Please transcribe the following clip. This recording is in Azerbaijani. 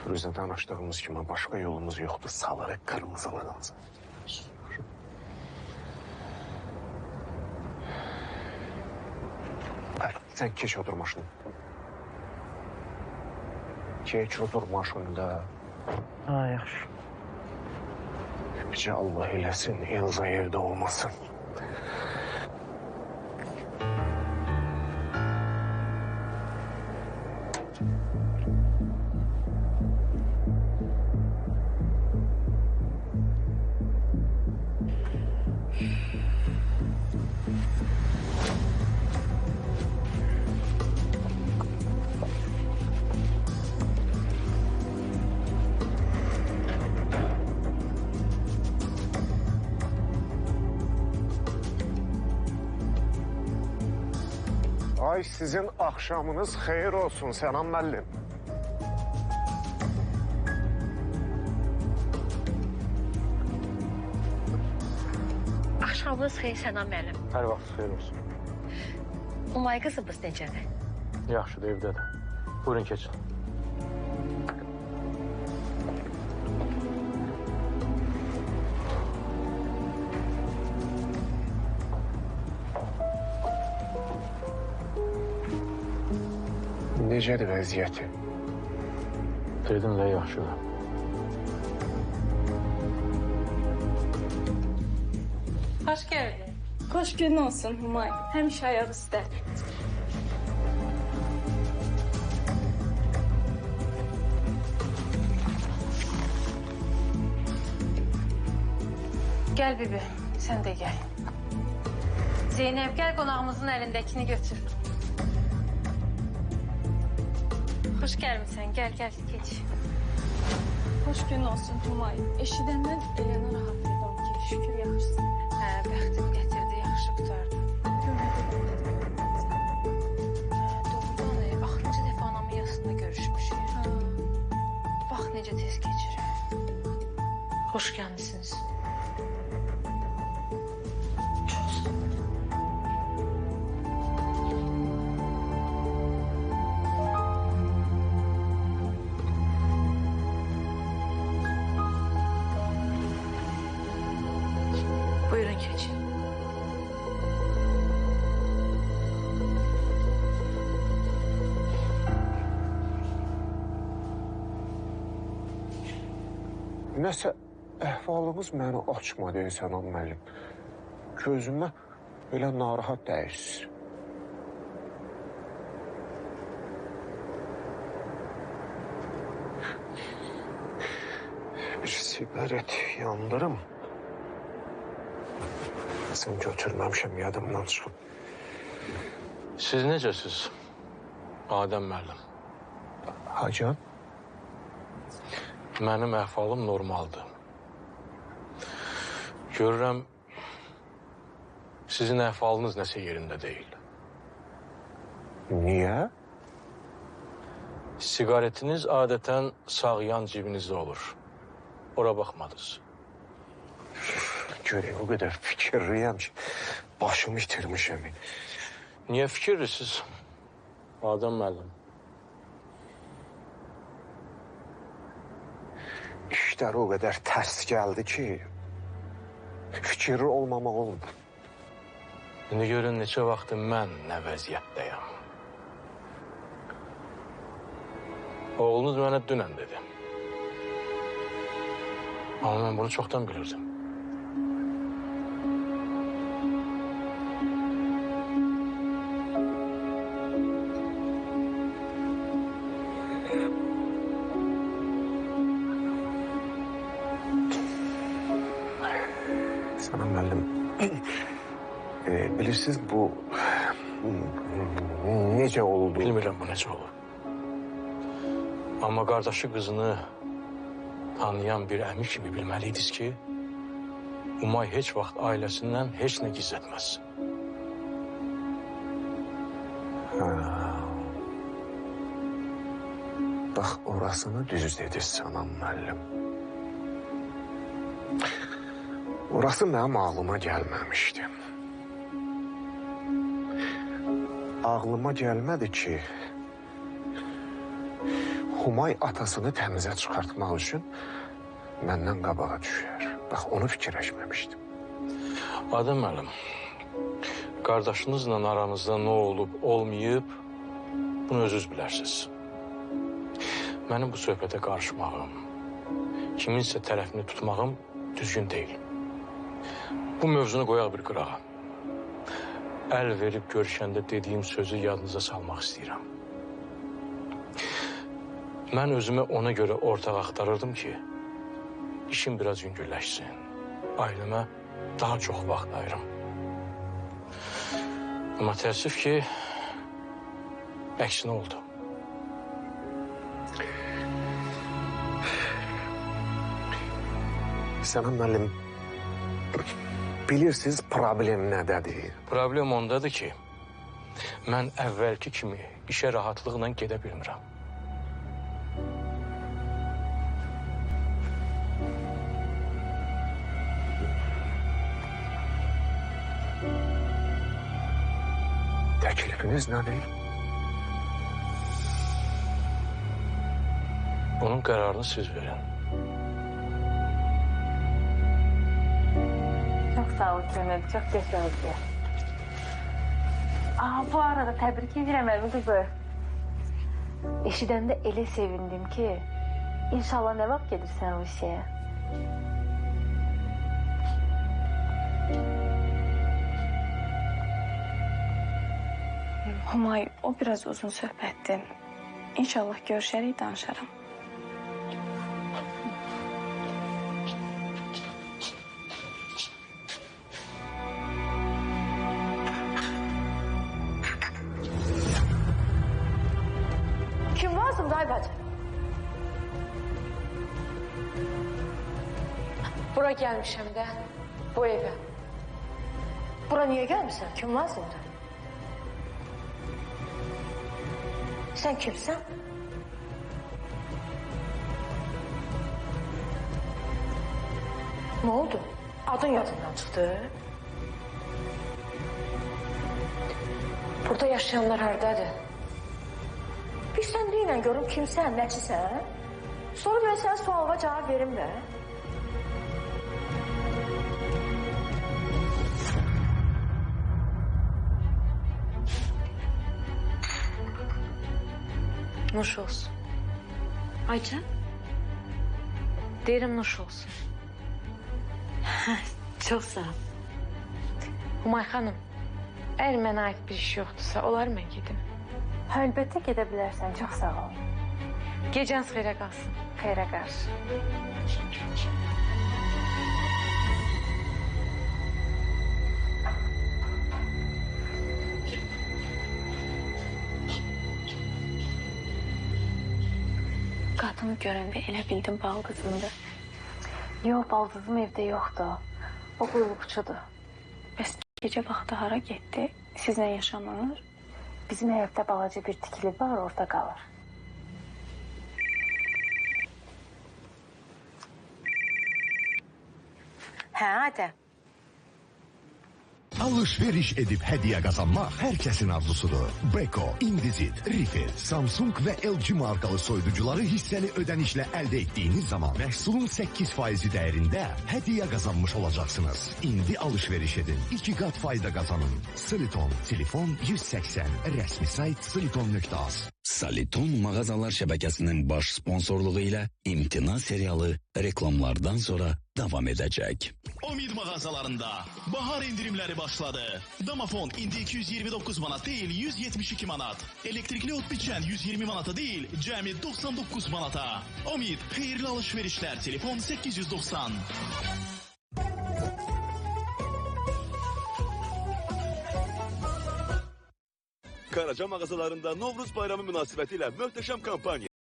Firuzə danışdığımız kimi başqa yolumuz yoxdur. Salarıq qırmızılığımızı. Sen keç otur maşını. Keç otur maşında. Ha, yaxşı. Bircə Allah eləsin, Elza evdə olmasın. Ay sizin akşamınız xeyir olsun Sənan müəllim. Axşamınız xeyir Sənan müəllim. Hər vaxt xeyir olsun. Umay qızımız necədir? Yaxşıdır, evdədir. Buyurun, keçin. Necədir vəziyyəti? Ferdinlə yaxşıdır. Hoş geldin. Xoş gün olsun Humay. Həmişə ayaq üstə. Gel Bibi, sen de gel. Zeynep gel konağımızın elindekini götür. Hoş gelmişsin, gel gel geç. Xoş gün olsun Humay. Eşidəndən elə narahat edirəm ki, şükür yaxşısın. Hə, bəxtim gətirdi, yaxşı qutardı. Doğrudan, axırıncı dəfə anamın yasında görüşmüşük. Bax necə tez keçir. Hoş gəlmisiniz. Buyurun geçin. Nəsə əhvalımız məni açmadı Sənan müəllim. Gözümə belə narahat dəyişir. Bir sigaret yandırım. Sən götürməmişəm, yadımdan çıxıb. Siz necəsiz, Adəm müəllim? Hacı? Mənim əhvalım normaldır. Görürəm, sizin əhvalınız nəsə yerində deyil. Niyə? Sigaretiniz adətən sağ yan cibinizdə olur. Ora baxmadınız. Görək, o qədər fikirliyəm ki, başımı itirmişəm. Niyə fikirlisiniz, Adəm müəllim? İşlər o qədər tərs gəldi ki, fikirli olmamaq olmadı. İndi görün neçə vaxtı mən nə vəziyyətdəyəm. Oğlunuz mənə dünən dedi. Amma mən bunu çoxdan bilirdim. Sənan müəllim, bilirsiniz bu necə oldu? Bilmirəm bu necə olur. Amma qardaşı qızını tanıyan bir əmi kimi bilməliydiniz ki, Umay heç vaxt ailəsindən heç nə gizlətməz. Bax, orasını düz dedi Sənan müəllim. Orası mənim ağlıma gəlməmişdi. Ağlıma gəlmədi ki, Humay atasını təmizə çıxartmaq üçün məndən qabağa düşər. Bax, onu fikirləşməmişdim. Adəm müəllim, qardaşınızla aranızda nə olub, olmayıb, bunu özünüz bilərsiniz. Mənim bu söhbətə qarışmağım, kiminsə tərəfini tutmağım düzgün deyil. Bu mövzunu qoyaq bir qırağa. Əl verib görüşəndə dediyim sözü yadınıza salmaq istəyirəm. Mən özümü ona görə ortaq axtarırdım ki, işim biraz yüngülləşsin. Ailəmə daha çox vaxt ayırım. Amma təəssüf ki, əksinə oldu. Sənan müəllim, bilirsiniz problem nədədir? Problem ondadır ki, mən əvvəlki kimi işə rahatlıqla gedə bilmirəm. Təklifiniz nədir? Bunun qərarını siz verin. Çok sağ ol Cemil, çok geç oldu. Bu arada tebrik ederim Erbil Bey. Eşidəndə elə sevindim ki, inşallah ne vaxt gedirsən o işe? Humay, o biraz uzun söhbətdir. İnşallah görüşərik, danışaram. Kim varsın day bacı? Bura gelmişim de, bu eve. Bura niye gelmişsin? Kim varsın da? Sen kimsin? Ne oldu? Adın yadından çıktı. Burada yaşayanlar haradadır? Bir sen deyin görüm kimsən, nəçisən? Sonra ben sana sualıma cevap verim de. Nuş olsun. Ayça? Derim nuş olsun. Çok sağ ol. Humay xanım, eğer mənə ait bir iş yoxdursa, olar mən gedim. Əlbəttə gedə bilərsən, çox sağ ol. Gecəniz xeyrə qalsın. Xeyrə qarşı. Qadını görəndə elə bildim baldızımdır. Yox, baldızım evdə yoxdur. O qulluqçudur. Bəs gecə vaxtı hara getdi? Sizlə yaşanır? Bizim evdə balaca bir tikili var, orada qalır. Hə, Adəm. Alışveriş edip hediye kazanmak herkesin arzusudur. Beko, Indesit, Refill, Samsung ve LG markalı soyducuları hisseli ödenişle elde ettiğiniz zaman məhsulun 8% değerinde hediye kazanmış olacaksınız. İndi alışveriş edin. 2 kat fayda kazanın. Siliton, telefon 180, resmi sayt siliton.az. Saliton mağazalar şebekesinin baş sponsorluğu ile İmtina serialı reklamlardan sonra devam edecek. Omid mağazalarında bahar indirimleri başladı. Damafon indi 229 manat değil 172 manat. Elektrikli ot biçen 120 manata değil cəmi 99 manata. Omid hayırlı alışverişler, telefon 890. Karaca mağazalarında Novruz bayramı münasibətilə möhtəşəm kampaniya.